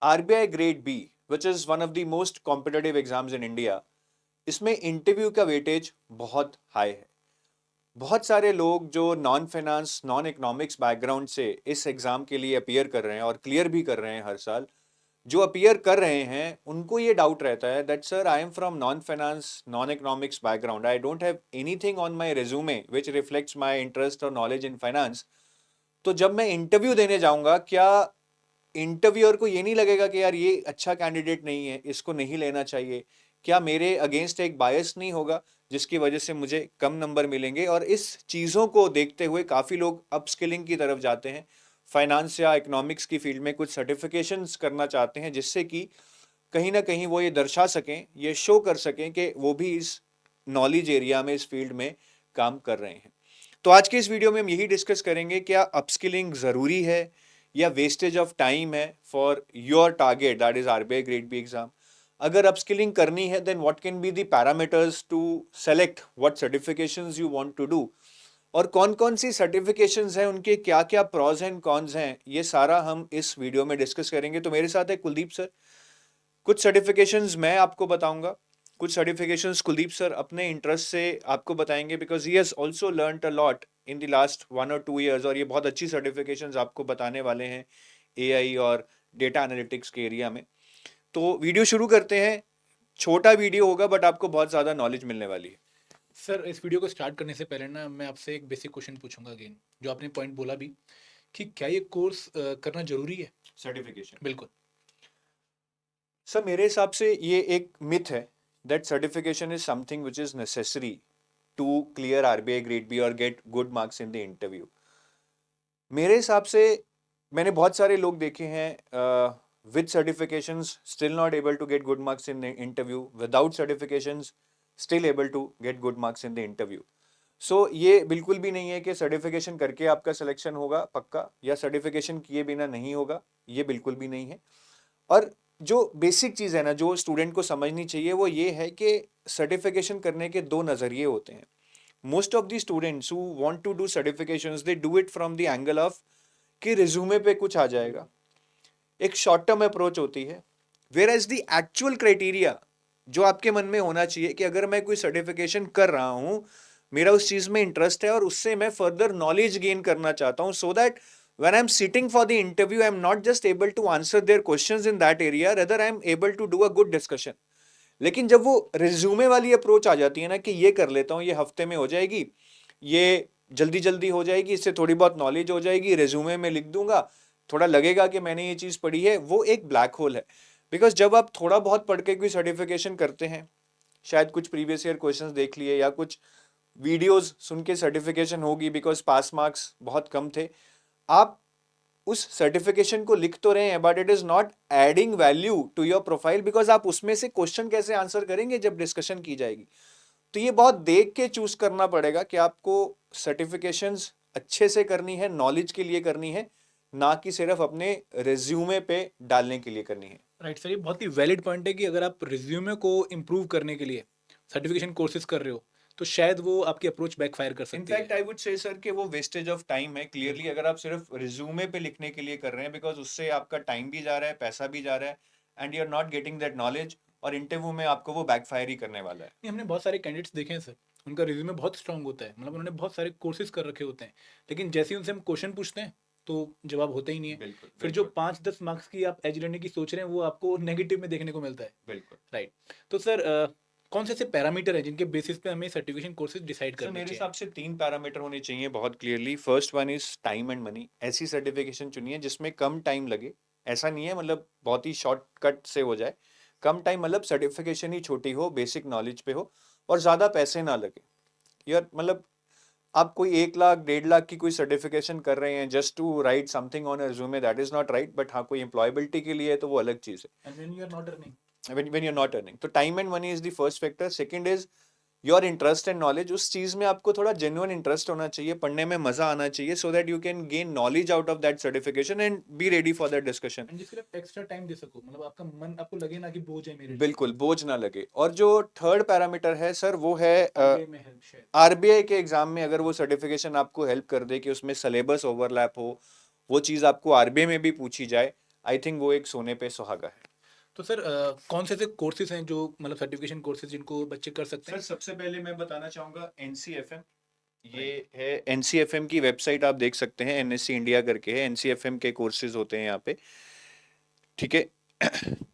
RBI grade B which is one of the most competitive exams in India, इसमें interview का weightage बहुत high है। बहुत सारे लोग जो non finance non economics background से इस एग्ज़ाम के लिए अपीयर कर रहे हैं और क्लियर भी कर रहे हैं हर साल, जो अपीयर कर रहे हैं उनको ये डाउट रहता है that sir I am from non finance non economics background, I don't have anything on my resume which reflects my interest और नॉलेज इन फाइनेंस। तो जब मैं इंटरव्यू देने जाऊंगा, क्या इंटरव्यूअर को ये नहीं लगेगा कि यार ये अच्छा कैंडिडेट नहीं है, इसको नहीं लेना चाहिए? क्या मेरे अगेंस्ट एक बायस नहीं होगा जिसकी वजह से मुझे कम नंबर मिलेंगे? और इस चीज़ों को देखते हुए काफ़ी लोग अपस्किलिंग की तरफ जाते हैं, फाइनेंस या इकोनॉमिक्स की फील्ड में कुछ सर्टिफिकेशंस करना चाहते हैं जिससे कि कहीं ना कहीं वो ये दर्शा सकें, ये शो कर सकें कि वो भी इस नॉलेज एरिया में, इस फील्ड में काम कर रहे हैं। तो आज के इस वीडियो में हम यही डिस्कस करेंगे, क्या अपस्किलिंग ज़रूरी है या वेस्टेज ऑफ टाइम है for your target that is RBI grade B exam. अगर अपस्किलिंग करनी है then what can be the parameters to select what certifications you want to do, और कौन कौन सी सर्टिफिकेशंस हैं, उनके क्या क्या प्रॉज एंड कॉन्स हैं, ये सारा हम इस वीडियो में डिस्कस करेंगे। तो मेरे साथ है कुलदीप सर। कुछ सर्टिफिकेशंस मैं आपको बताऊंगा, कुछ सर्टिफिकेशंस कुलदीप सर अपने इंटरेस्ट से आपको बताएंगे, because he has also learned a lot in the last 1 और 2 ईयर्स, और ये बहुत अच्छी सर्टिफिकेशंस आपको बताने वाले हैं एआई और डेटा एनालिटिक्स के एरिया में। तो वीडियो शुरू करते हैं। छोटा वीडियो होगा बट आपको बहुत ज़्यादा नॉलेज मिलने वाली है। सर, इस वीडियो को स्टार्ट करने से पहले ना मैं आपसे एक बेसिक क्वेश्चन पूछूंगा अगेन, जो आपने पॉइंट बोला भी कि क्या ये कोर्स करना जरूरी है। सर्टिफिकेशन, बिल्कुल। सर मेरे हिसाब से ये एक मिथ है that certification is something which is necessary to clear RBI grade B और get good marks in the interview. मेरे हिसाब से मैंने बहुत सारे लोग देखे हैं with certifications still not able to get good marks in the interview, without certifications still able to get good marks in the interview. So ये बिल्कुल भी नहीं है कि सर्टिफिकेशन करके आपका सिलेक्शन होगा पक्का, या सर्टिफिकेशन किए बिना नहीं होगा, ये बिल्कुल भी नहीं है। और जो बेसिक चीज़ है ना, जो स्टूडेंट को समझनी चाहिए, वो ये है कि सर्टिफिकेशन करने के दो नज़रिए होते हैं। Most of the students who want to do certifications they do it from the angle of कि रिज्यूमे पे कुछ आ जाएगा, एक शॉर्ट टर्म अप्रोच होती है। Whereas the actual criteria जो आपके मन में होना चाहिए कि अगर मैं कोई सर्टिफिकेशन कर रहा हूं, मेरा उस चीज में इंटरेस्ट है और उससे मैं फर्दर नॉलेज गेन करना चाहता हूं, so that when I'm sitting for the interview I'm not just able to answer their questions in that area, rather I'm able to do a good discussion। लेकिन जब वो रिज्यूमे वाली approach आ जाती है ना कि ये कर लेता हूँ, ये हफ्ते में हो जाएगी, ये जल्दी जल्दी हो जाएगी, इससे थोड़ी बहुत नॉलेज हो जाएगी, रिज्यूमे में लिख दूंगा, थोड़ा लगेगा कि मैंने ये चीज़ पढ़ी है, वो एक ब्लैक होल है। बिकॉज जब आप थोड़ा बहुत पढ़ के कोई सर्टिफिकेशन करते हैं, शायद कुछ प्रीवियस ईयर क्वेश्चंस देख लिए या कुछ वीडियोस सुन के सर्टिफिकेशन होगी, बिकॉज पास मार्क्स बहुत कम थे, आप उस सर्टिफिकेशन को लिख तो रहे हैं but it is not adding value to your profile, because आप उसमें से क्वेश्चन कैसे आंसर करेंगे जब डिस्कशन की जाएगी। तो ये बहुत देख के चूज करना पड़ेगा कि आपको सर्टिफिकेशंस अच्छे से करनी है, नॉलेज के लिए करनी है, ना कि सिर्फ अपने रिज्यूमे पे डालने के लिए करनी है। राइट सर, ये बहुत ही वैलिड पॉइंट है कि अगर आप रिज्यूमे को इम्प्रूव करने के लिए सर्टिफिकेशन कोर्सेज कर रहे हो तो शायद वो आपकी अप्रोच बैकफायर कर सकती है। In fact I would say sir कि वो वेस्टेज ऑफ टाइम है क्लियरली, बिल्कुल। अगर आप सिर्फ रिज्यूमे पे लिखने के लिए कर रहे हैं, बिकॉज उससे आपका टाइम भी जा रहा है, पैसा भी जा रहा है, and you are not getting that knowledge, और इंटरव्यू में आपको वो बैकफायर ही करने वाला है। नहीं, हमने बहुत सारे कैंडिडेट्स देखे हैं सर, उनका रिज्यूमे बहुत स्ट्रांग होता है, मतलब उन्होंने बहुत सारे कोर्सेज कर रखे होते हैं, लेकिन जैसे ही उनसे हम क्वेश्चन पूछते हैं तो जवाब होता ही नहीं है। बिल्कुल फिर जो बिल्कुल 5-10 मार्क्स की आप एज लेने की सोच रहे हैं वो आपको नेगेटिव में देखने को मिलता है। बिल्कुल। राइट। तो सर, कौन से ऐसे पैरामीटर हैं जिनके बेसिस पे हमें सर्टिफिकेशन कोर्सेज डिसाइड सर करने मेरे चाहिए? हिसाब से 3 पैरामीटर होने चाहिए बहुत clearly. First one is time and money. ऐसी सर्टिफिकेशन चुनिए जिसमें कम टाइम लगे, ऐसा नहीं है मतलब बहुत ही शॉर्टकट से हो जाए, कम टाइम मतलब सर्टिफिकेशन ही छोटी हो, बेसिक नॉलेज पे हो, और ज़्यादा पैसे ना लगे। यार मतलब आप कोई 1 लाख 1.5 लाख की कोई सर्टिफिकेशन कर रहे हैं just to write something on resume, that is not right, but हाँ कोई एम्प्लॉयबिलिटी के लिए है तो वो अलग चीज़ and when you are not earning. है, when you're not earning। तो time and money is the first factor. Second is your interest and knowledge. उस चीज में आपको थोड़ा जेन्युइन इंटरेस्ट होना चाहिए, पढ़ने में मजा आना चाहिए, सो that you can gain knowledge out of that certification and be ready for that discussion. And जिसके लिए आप एक्स्ट्रा टाइम दे सको, मतलब आपका मन आपको लगे ना कि बोझ है मेरे लिए। बिल्कुल बोझ ना लगे। और जो थर्ड पैरामीटर है सर वो है आरबीआई में हेल्प शायद। आरबीआई के एग्जाम में अगर वो सर्टिफिकेशन आपको हेल्प कर दे कि उसमें सिलेबस ओवरलैप हो, वो चीज़ आपको आरबीआई में भी पूछी जाए, आई थिंक वो एक सोने पे सुहागा है। तो सर कौन से ऐसे कोर्सेज हैं जो मतलब सर्टिफिकेशन कोर्सेज जिनको बच्चे कर सकते सर हैं? सबसे पहले मैं बताना चाहूँगा एनसीएफएम, ये है एनसीएफएम की वेबसाइट, आप देख सकते हैं, एनएससी इंडिया करके है, एनसीएफएम के कोर्सेज होते हैं यहाँ पे, ठीक है।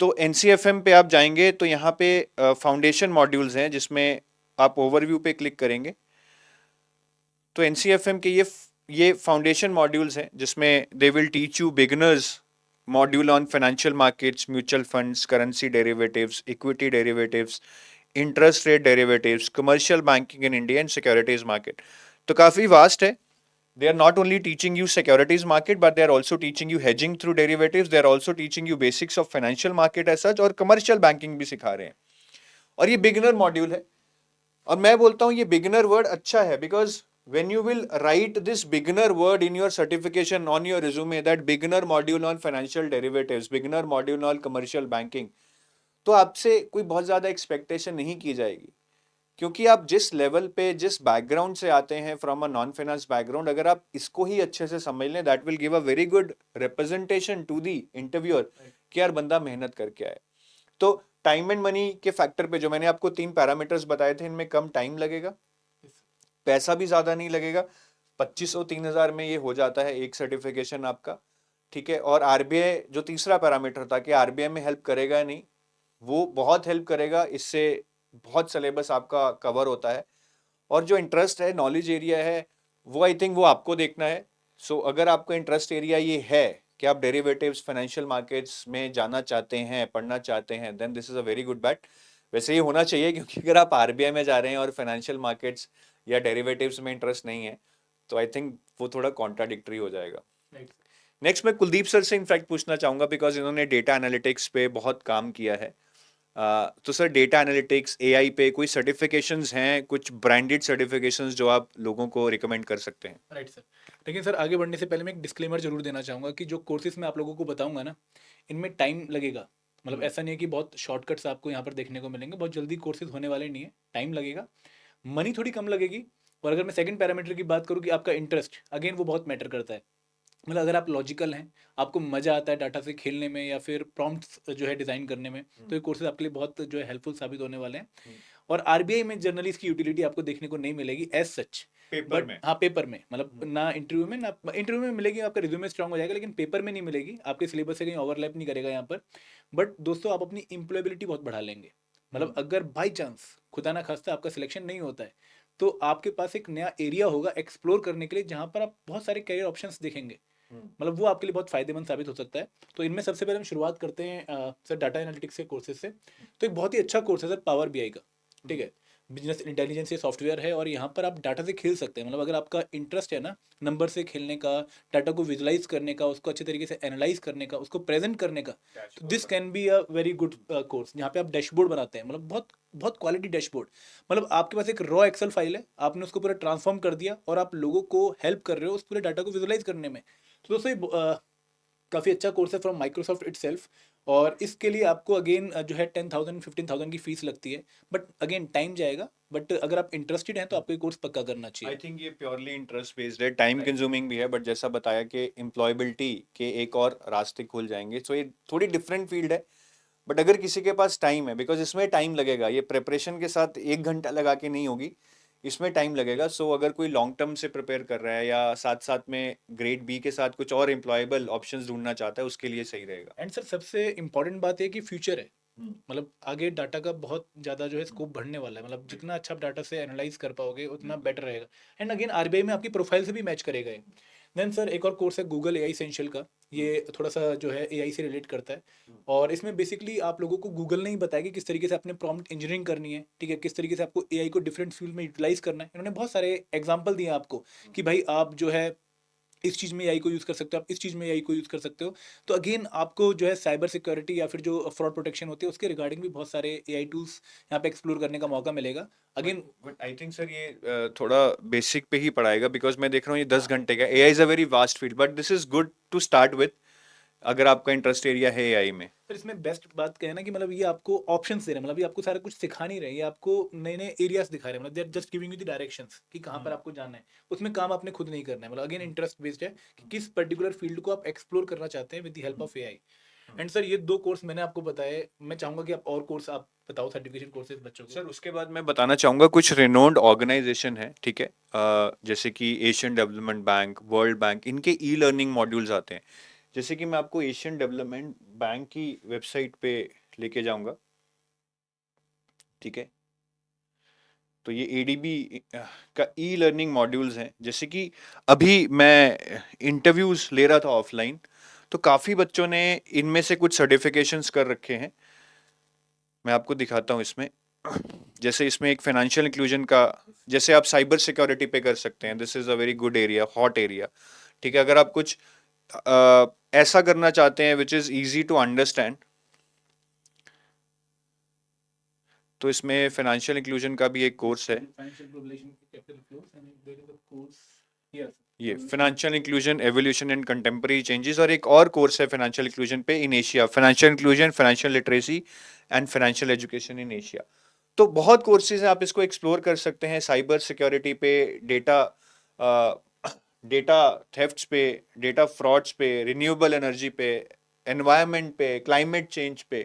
तो एनसीएफएम पे आप जाएंगे तो यहाँ पे फाउंडेशन मॉड्यूल्स हैं, जिसमें आप ओवरव्यू पे क्लिक करेंगे तो एनसीएफएम के ये फाउंडेशन मॉड्यूल्स हैं, जिसमें they will teach you beginners module on financial markets, mutual funds, currency derivatives, equity derivatives, interest rate derivatives, commercial banking in India and securities market. तो काफ़ी वास्ट है। They are not only teaching you securities market, but they are also teaching you hedging through derivatives. They are also teaching you basics of financial market as such, और commercial banking भी सिखा रहे हैं। और ये beginner module है, और मैं बोलता हूँ ये beginner word अच्छा है, because when you will write this beginner word in your certification on your resume, that beginner module on financial derivatives, beginner module on commercial banking, तो आपसे कोई बहुत ज़्यादा एक्सपेक्टेशन नहीं की जाएगी, क्योंकि आप जिस लेवल पे, जिस बैकग्राउंड से आते हैं, from a non finance background, अगर आप इसको ही अच्छे से समझ लें, that will give a very good representation to the interviewer कि यार बंदा मेहनत करके आए। तो टाइम एंड मनी के फैक्टर पे जो मैंने आपको 3 पैरामीटर्स बताए थे, इनमें कम टाइम लगेगा, पैसा भी ज़्यादा नहीं लगेगा, 2500-3000 में ये हो जाता है एक सर्टिफिकेशन आपका, ठीक है। और आरबीआई जो तीसरा पैरामीटर था कि आरबीआई में हेल्प करेगा नहीं, वो बहुत हेल्प करेगा, इससे बहुत सिलेबस आपका कवर होता है। और जो इंटरेस्ट है, नॉलेज एरिया है, वो आई थिंक वो आपको देखना है। सो अगर आपका इंटरेस्ट एरिया ये है कि आप डेरिवेटिव्स, फाइनेंशियल मार्केट्स में जाना चाहते हैं, पढ़ना चाहते हैं, then this is a very good bet. वैसे ये होना चाहिए, क्योंकि अगर आप आरबीआई में जा रहे हैं और फाइनेंशियल मार्केट्स या डेरिवेटिव्स में इंटरेस्ट नहीं है, तो आई थिंक वो थोड़ा कॉन्ट्राडिक्टरी हो जाएगा। नेक्स्ट मैं कुलदीप सर से इनफैक्ट पूछना चाहूँगा, बिकॉज इन्होंने डेटा एनालिटिक्स पे बहुत काम किया है। तो सर डेटा एनालिटिक्स, एआई पे कोई सर्टिफिकेशंस हैं, कुछ ब्रांडेड सर्टिफिकेशंस जो आप लोगों को रिकमेंड कर सकते हैं? Right sir. लेकिन सर आगे बढ़ने से पहले मैं एक डिस्क्लेमर जरूर देना चाहूँगा कि जो कोर्सेज मैं आप लोगों को बताऊंगा ना, इनमें टाइम लगेगा। मतलब ऐसा नहीं है कि बहुत शॉर्टकट्स आपको यहाँ पर देखने को मिलेंगे, बहुत जल्दी कोर्सेज होने वाले नहीं है, टाइम लगेगा, मनी थोड़ी कम लगेगी। और अगर मैं सेकंड पैरामीटर की बात करूँ कि आपका इंटरेस्ट, अगेन वो बहुत मैटर करता है। मतलब अगर आप लॉजिकल हैं, आपको मज़ा आता है डाटा से खेलने में या फिर प्रॉम्प्ट्स जो है डिज़ाइन करने में, तो ये कोर्सेज आपके लिए बहुत जो है हेल्पफुल साबित होने वाले हैं। और आरबीआई में जनरली इसकी यूटिलिटी आपको देखने को नहीं मिलेगी एज सच। पेपर बट में। हाँ, पेपर में मतलब ना इंटरव्यू में, ना इंटरव्यू में मिलेगी, आपका रिज्यूमे स्ट्रांग हो जाएगा, लेकिन पेपर में नहीं मिलेगी, आपके सिलेबस से कहीं ओवरलैप नहीं करेगा यहाँ पर। बट दोस्तों आप अपनी एम्प्लॉयबिलिटी बहुत बढ़ा लेंगे। मतलब अगर बाई चांस खुदा ना खास्ता आपका सिलेक्शन नहीं होता है, तो आपके पास एक नया एरिया होगा एक्सप्लोर करने के लिए, जहाँ पर आप बहुत सारे करियर ऑप्शंस देखेंगे। मतलब वो आपके लिए बहुत फायदेमंद साबित हो सकता है। तो इनमें सबसे पहले हम शुरुआत करते हैं सर डाटा एनालिटिक्स के कोर्सेज से। तो एक बहुत ही अच्छा कोर्स है सर पावर बीआई का, ठीक है। बिजनेस इंटेलिजेंस ये सॉफ्टवेयर है, और यहाँ पर आप डाटा से खेल सकते हैं। मतलब अगर आपका इंटरेस्ट है ना नंबर से खेलने का, डाटा को विजुलाइज करने का, उसको अच्छे तरीके से एनालाइज करने का, उसको प्रेजेंट करने का, तो this can be a very good course. यहाँ पे आप डैशबोर्ड बनाते हैं, मतलब बहुत बहुत क्वालिटी डैशबोर्ड। मतलब आपके पास एक रॉ एक्सेल फाइल है, आपने उसको पूरा ट्रांसफॉर्म कर दिया, और आप लोगों को हेल्प कर रहे हो उस पूरे डाटा को विजुलाइज करने में। तो दोस्तों ये काफ़ी अच्छा कोर्स है फ्रॉम माइक्रोसॉफ्ट इटसेल्फ। और इसके लिए आपको अगेन जो है 10,000 15,000 की फीस लगती है। बट अगेन टाइम जाएगा, बट अगर आप इंटरेस्टेड हैं तो आपको ये कोर्स पक्का करना आई चाहिए। थिंक ये प्योरली इंटरेस्ट बेस्ड है, टाइम कंज्यूमिंग भी है, बट जैसा बताया कि एम्प्लॉयबिलिटी के एक और रास्ते खुल जाएंगे। सो ये थोड़ी डिफरेंट फील्ड है, बट अगर किसी के पास टाइम है, बिकॉज इसमें टाइम लगेगा, ये प्रिपरेशन के साथ 1 घंटा लगा के नहीं होगी, इसमें टाइम लगेगा। सो अगर कोई लॉन्ग टर्म से प्रिपेयर कर रहा है, या साथ साथ में ग्रेड बी के साथ कुछ और एम्प्लॉयबल ऑप्शंस ढूंढना चाहता है, उसके लिए सही रहेगा। एंड सर सबसे इंपॉर्टेंट बात है कि फ्यूचर है। मतलब आगे डाटा का बहुत ज़्यादा जो है स्कोप बढ़ने वाला है। मतलब जितना अच्छा आप डाटा से एनालाइज कर पाओगे उतना बेटर रहेगा। एंड अगेन आरबीआई में आपकी प्रोफाइल से भी मैच करेगा ये। देन सर एक और कोर्स है गूगल एआई एसेंशियल का। ये थोड़ा सा जो है एआई से रिलेट करता है। और इसमें बेसिकली आप लोगों को गूगल नहीं बताएगी किस तरीके से आपने प्रॉम्प्ट इंजीनियरिंग करनी है, ठीक है, किस तरीके से आपको एआई को डिफरेंट फील्ड में यूटिलाइज करना है। इन्होंने बहुत सारे एग्जाम्पल दिए हैं आपको कि भाई आप जो है इस चीज़ में एआई को यूज़ कर सकते हो, आप इस चीज़ में एआई को यूज़ कर सकते हो। तो अगेन आपको जो है साइबर सिक्योरिटी या फिर जो फ्रॉड प्रोटेक्शन होती है उसके रिगार्डिंग भी बहुत सारे एआई टूल्स यहाँ पे एक्सप्लोर करने का मौका मिलेगा। Again but I think sir ये थोड़ा बेसिक पे ही पढ़ाएगा, बिकॉज मैं देख रहा हूँ ये 10 घंटे का, AI is a very vast field, but this is good to start with. अगर आपका इंटरेस्ट एरिया है एआई में। सर इसमें बेस्ट बात क्या है ना कि मतलब ये आपको ऑप्शंस दे रहे हैं, मतलब ये आपको सारा कुछ सिखा नहीं रहे, ये आपको नए नए एरियाज दिखा रहे हैं, मतलब they are just giving you the directions कि कहाँ पर आपको जाना है। उसमें काम आपने खुद नहीं करना है, मतलब अगेन इंटरेस्ट बेस्ड है कि किस पर्टिकुलर फील्ड को आप एक्सप्लोर करना चाहते हैं with the help of AI. And sir ये 2 कोर्स मैंने आपको बताए, मैं चाहूंगा कि आप और कोर्स आप बताओ, सर्टिफिकेशन कोर्सेज बच्चों को। सर उसके बाद मैं बताना चाहूँगा कुछ रिनोन्ड ऑर्गेनाइजेशन है, ठीक है, जैसे कि Asian development bank, world bank, इनके ई लर्निंग मॉड्यूल्स आते हैं। जैसे कि मैं आपको एशियन डेवलपमेंट बैंक की वेबसाइट पे लेके जाऊंगा, ठीक है। तो ये एडीबी का ई लर्निंग मॉड्यूल्स हैं। जैसे कि अभी मैं इंटरव्यूज ले रहा था ऑफलाइन, तो काफ़ी बच्चों ने इनमें से कुछ सर्टिफिकेशंस कर रखे हैं। मैं आपको दिखाता हूँ इसमें। जैसे इसमें एक फाइनेंशियल इंक्लूजन का, जैसे आप साइबर सिक्योरिटी पे कर सकते हैं, this is a very good area, hot area, ठीक है। अगर आप कुछ ऐसा करना चाहते हैं which is easy to understand, तो इसमें फाइनेंशियल इंक्लूजन का भी एक कोर्स है। Financial relation capital flows and there is a course here. ये financial inclusion evolution and contemporary changes, और एक और कोर्स है फाइनेंशियल इंक्लूजन पे in Asia, financial inclusion, financial literacy and financial education in Asia. तो बहुत courses हैं, आप इसको एक्सप्लोर कर सकते हैं। साइबर सिक्योरिटी पे, डेटा डेटा थेफ्ट्स पे, डेटा फ्रॉड्स पे, रिन्यूएबल एनर्जी पे, एनवायरनमेंट पे, क्लाइमेट चेंज पे।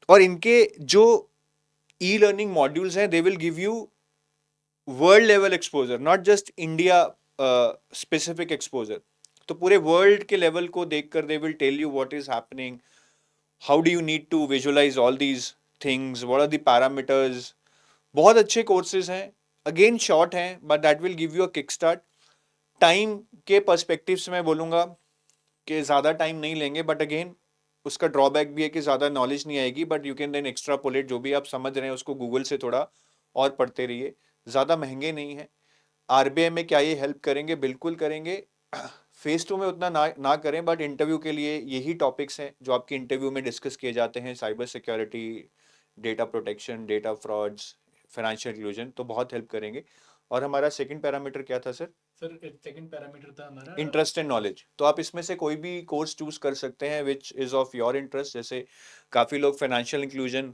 और इनके जो ई लर्निंग मॉड्यूल्स हैं, they will give you world level exposure, not just India specific exposure. तो पूरे वर्ल्ड के लेवल को देखकर they will tell you what is happening, how do you need to visualise all these things, what are the parameters. बहुत अच्छे courses हैं, again short हैं, but that will give you a kick start. Time के perspective से मैं बोलूँगा कि ज़्यादा टाइम नहीं लेंगे, बट अगेन उसका ड्रॉबैक भी है कि ज़्यादा नॉलेज नहीं आएगी, but you can then extrapolate, जो भी आप समझ रहे हैं उसको गूगल से थोड़ा और पढ़ते रहिए। ज़्यादा महंगे नहीं है। आरबीआई में क्या ये हेल्प करेंगे? बिल्कुल करेंगे। फेस टू में उतना ना करें, बट इंटरव्यू के लिए यही टॉपिक्स हैं जो आपके इंटरव्यू में डिस्कस किए जाते हैं। Cyber security, data protection, data frauds, financial inclusion, तो बहुत हेल्प करेंगे। और हमारा सेकंड पैरामीटर क्या था सर? सर सेकंड पैरामीटर था हमारा इंटरेस्ट एंड नॉलेज। तो आप इसमें से कोई भी कोर्स चूज कर सकते हैं which is of your interest. जैसे काफ़ी लोग फाइनेंशियल इंक्लूजन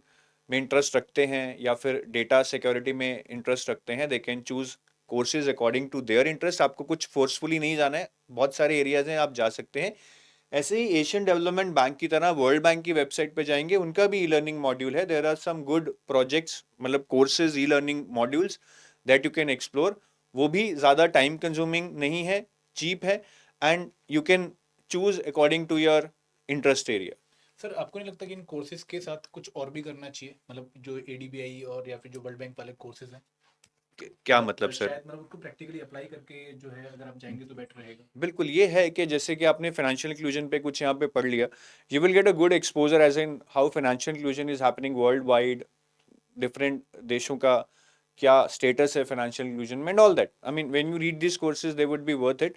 में इंटरेस्ट रखते हैं या फिर डेटा सिक्योरिटी में इंटरेस्ट रखते हैं, they can choose courses according to their interest. आपको कुछ फोर्सफुली नहीं जाना है, बहुत सारे एरियाज हैं, आप जा सकते हैं। ऐसे ही एशियन डेवलपमेंट बैंक की तरह वर्ल्ड बैंक की वेबसाइट पे जाएंगे, उनका भी ई लर्निंग मॉड्यूल है। There are some good projects, मतलब courses, e learning modules that you can explore. वो भी ज़्यादा टाइम कंज्यूमिंग नहीं है, चीप है, and you can choose according to your interest area. Sir आपको नहीं लगता कि इन कोर्सेज के साथ कुछ और भी करना चाहिए, मतलब जो एडीबीआई और या फिर जो वर्ल्ड बैंक वाले कोर्सेज हैं, क्या मतलब सर? शायद मतलब उनको प्रैक्टिकली अप्लाई करके जो है अगर आप जाएंगे तो बेटर रहेगा। बिल्कुल, ये है कि जैसे कि आपने फाइनेंशियल इंक्लूजन पे कुछ यहाँ पे पढ़ लिया, you will get a good exposure as in how financial inclusion is happening world wide, different देशों का क्या स्टेटस है फाइनेंशियल इंक्लूजन में, and all that. I mean when you read this courses they would be worth it.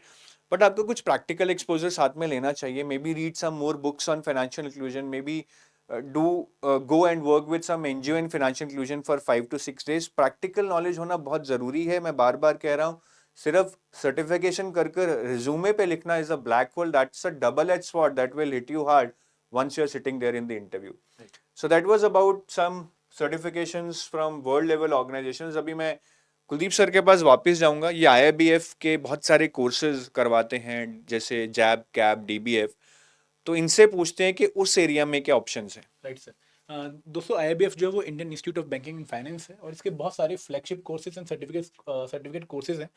But आपको कुछ practical exposure साथ में लेना चाहिए। Maybe read some more books on financial inclusion, maybe do go and work with some NGO in financial inclusion for 5 to 6 days। Practical knowledge होना बहुत ज़रूरी है। मैं बार बार कह रहा हूँ, सिर्फ सर्टिफिकेशन कर कर रिज्यूमे पे लिखना is a black hole, that's a double edge sword that will hit you hard once you are sitting there in the interview. So that was about some certifications from world level organizations। अभी मैं Kuldeep sir के पास वापस जाऊंगा। ये IIBF के बहुत सारे courses करवाते हैं, जैसे जैब, कैब, डीबीएफ। तो इनसे पूछते हैं कि उस एरिया में क्या ऑप्शंस हैं। Right sir. दोस्तों आईआईबीएफ जो है वो Indian institute of banking and finance है, और इसके बहुत सारे flagship courses and certificate courses हैं।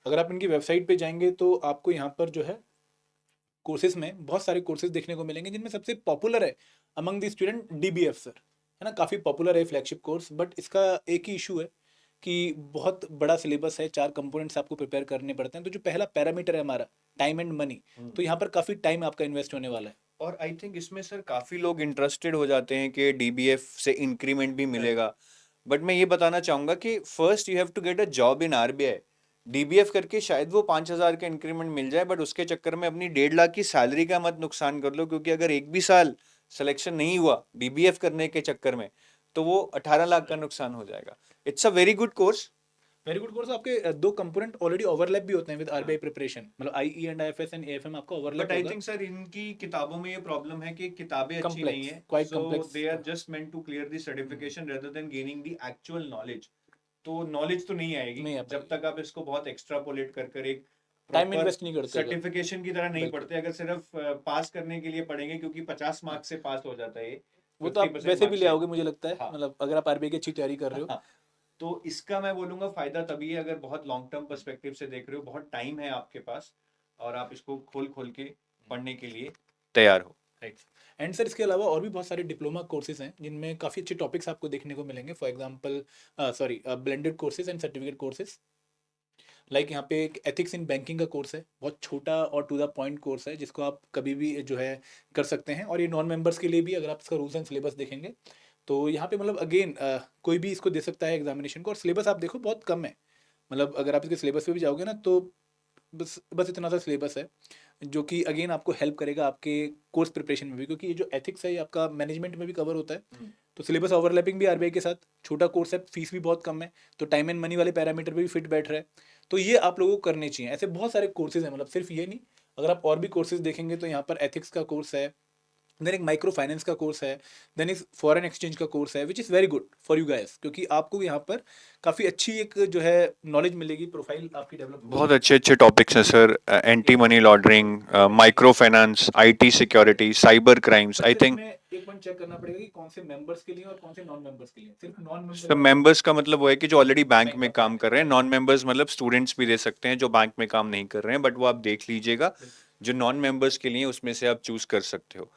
अगर आप इनकी वेबसाइट पे जाएंगे तो आपको यहाँ पर जो है कोर्सेज में बहुत सारे कोर्सेज देखने को मिलेंगे, जिनमें सबसे पॉपुलर है among the student DBF sir, है ना। काफ़ी पॉपुलर है फ्लैगशिप कोर्स, बट इसका एक ही इशू है कि बहुत बड़ा सिलेबस है, 4 कंपोनेंट्स आपको प्रिपेयर करने पड़ते हैं। तो जो पहला पैरामीटर है हमारा टाइम एंड मनी, तो यहाँ पर काफ़ी टाइम आपका इन्वेस्ट होने वाला है। और आई थिंक इसमें सर काफ़ी लोग इंटरेस्टेड हो जाते हैं कि डीबीएफ से इंक्रीमेंट भी मिलेगा। बट मैं ये बताना चाहूँगा कि first you have to get a job in RBI. DBF करके शायद वो 5,000 का इंक्रीमेंट मिल जाए, बट उसके चक्कर में अपनी 1.5 लाख की सैलरी का मत नुकसान कर लो, क्योंकि अगर एक भी साल सिलेक्शन नहीं हुआ डीबीएफ करने के चक्कर में, तो वो 18 लाख का नुकसान हो जाएगा। It's a very good course, very good course. आपके दो कंपोनेंट ऑलरेडी ओवरलैप भी होते हैं विद आरबीआई प्रिपरेशन, मतलब IE and IFS and AFM आपका ओवरलैप बट आई होगा। थिंक सर इनकी किताबों में ये प्रॉब्लम है कि किताबें अच्छी नहीं कॉम्प्लेक्स, है, quite so complex. They are just meant to clear the certification rather than gaining the actual knowledge. तो नॉलेज तो नहीं आएगी नहीं आ जब पाएगी, तक आप इसको बहुत एक्स्ट्रापोलेट कर कर एक टाइम प्रॉपर इन्वेस्ट नहीं करते अगर। सर्टिफिकेशन की तरह नहीं बिल्कुल, पढ़ते। अगर सिर्फ पास करने के लिए पढ़ेंगे, क्योंकि 50 हाँ, मार्क्स से पास हो जाता है ये, वो तो आप 50% वैसे भी मार्क्स ले से। आओगे मुझे लगता है, हाँ मतलब अगर आप आरबीआई की अच्छी तैयारी कर रहे हो। हाँ। तो इसका मैं बोलूंगा फायदा तभी है अगर बहुत लॉन्ग टर्म पर्सपेक्टिव से देख रहे हो, बहुत टाइम है आपके पास और आप इसको खोल खोल के पढ़ने के लिए तैयार हो। राइट। एंड सर इसके अलावा और भी बहुत सारे डिप्लोमा कोर्सेज हैं जिनमें काफ़ी अच्छे टॉपिक्स आपको देखने को मिलेंगे। For example sorry, blended courses and certificate courses. Like यहाँ पे एक एथिक्स इन बैंकिंग का कोर्स है, बहुत छोटा और टू द पॉइंट कोर्स है जिसको आप कभी भी जो है कर सकते हैं। और ये नॉन मेंबर्स के लिए भी, अगर आप इसका रूल्स एंड सिलेबस देखेंगे तो यहाँ पे मतलब अगेन कोई भी इसको दे सकता है एग्जामिनेशन को। और सिलेबस आप देखो बहुत कम है, मतलब अगर आप इसके सिलेबस पे भी जाओगे ना तो बस बस इतना सा सिलेबस है जो कि अगेन आपको हेल्प करेगा आपके कोर्स प्रिपरेशन में भी, क्योंकि ये जो एथिक्स है ये आपका मैनेजमेंट में भी कवर होता है। तो सिलेबस ओवरलैपिंग भी आरबीआई के साथ, छोटा कोर्स है, फीस भी बहुत कम है, तो टाइम एंड मनी वाले पैरामीटर पे भी फिट बैठ रहा है। तो ये आप लोगों को करने चाहिए। ऐसे बहुत सारे कोर्सेज हैं, मतलब सिर्फ ये नहीं, अगर आप और भी कोर्सेज देखेंगे तो यहाँ पर एथिक्स का कोर्स है, देन एक माइक्रो फाइनेंस का कोर्स है, देन एक फॉरेन एक्सचेंज का कोर्स है, which is very good for you guys, क्योंकि आपको यहाँ पर काफ़ी अच्छी एक जो है नॉलेज मिलेगी, प्रोफाइल आपकी डेवलप बहुत होगी। अच्छे अच्छे टॉपिक्स हैं sir. Anti money laundering, micro finance, IT security, cyber crimes. But I sir think इसमें एक पॉइंट चेक करना पड़ेगा कि कौन से मेंबर्स के लिए और कौन से नॉन मेंबर्स के लिए। सिर्फ नॉन मेंबर्स सब वाले नहीं, मेंबर्स का मतलब वो है कि जो ऑलरेडी बैंक बैंक में में काम कर रहे हैं। नॉन मेंबर्स मतलब स्टूडेंट्स भी दे सकते हैं जो बैंक में काम नहीं कर रहे हैं, बट वो आप देख लीजिएगा। बिल्कुल। जो नॉन मेंबर्स के लिए उसमें से आप चूज कर सकते हो।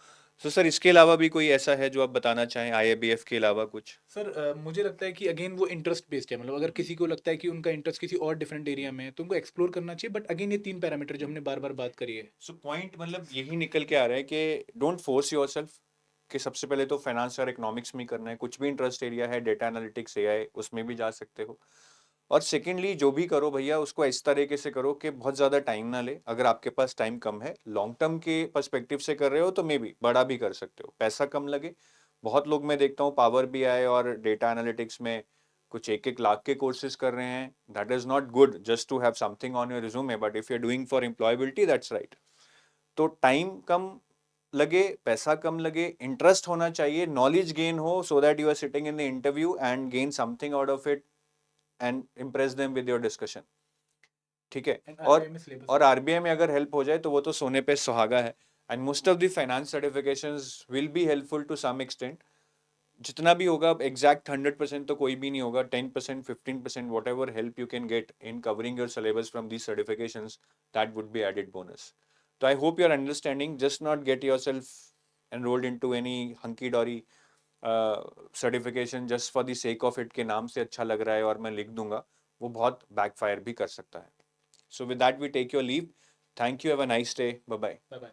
तो सर इसके अलावा भी कोई ऐसा है जो आप बताना चाहें, आईएबीएफ के अलावा कुछ? सर मुझे लगता है कि अगेन वो इंटरेस्ट बेस्ड है, मतलब अगर किसी को लगता है कि उनका इंटरेस्ट किसी और डिफरेंट एरिया में है तो उनको एक्सप्लोर करना चाहिए। बट अगेन ये तीन पैरामीटर जो हमने बार बार बात करी है। सो पॉइंट मतलब यही निकल के आ रहा है कि डोंट फोर्स योरसेल्फ, कि सबसे पहले तो फाइनेंस और इकोनॉमिक्स में ही करना है। कुछ भी इंटरेस्ट एरिया है, डेटा एनालिटिक्स, एआई, उसमें भी जा सकते हो। और सेकेंडली जो भी करो भैया उसको इस तरीके से करो कि बहुत ज़्यादा टाइम ना ले। अगर आपके पास टाइम कम है, लॉन्ग टर्म के पर्सपेक्टिव से कर रहे हो तो मे बी बड़ा भी कर सकते हो, पैसा कम लगे। बहुत लोग मैं देखता हूँ पावर बीआई और डेटा एनालिटिक्स में कुछ 1-1 लाख के कोर्सेज कर रहे हैं। That is not good just to have something on your resume, but if you are doing for employability that's right. तो टाइम कम लगे, पैसा कम लगे, इंटरेस्ट होना चाहिए, नॉलेज गेन हो, so that you are sitting in the interview and gain something out of it and impress them with your discussion. ठीक है। एंड और आरबीआई में सिलेबस और भी है। आरबीआई में अगर हेल्प हो जाए तो वो तो सोने पे सुहागा है। And most of the finance certifications will be helpful to some extent. जितना भी होगा एग्जैक्ट 100% तो कोई भी नहीं होगा। 10%, 15%, whatever help you can get in covering your syllabus from these certifications, that would be added bonus. तो I hope you are understanding. Just not get yourself enrolled into any hunky dory certification just for the sake of it, के नाम से अच्छा लग रहा है और मैं लिख दूंगा, वो बहुत बैकफायर भी कर सकता है। So with that, we take your leave. Thank you. Have a nice day. Bye bye. Bye bye.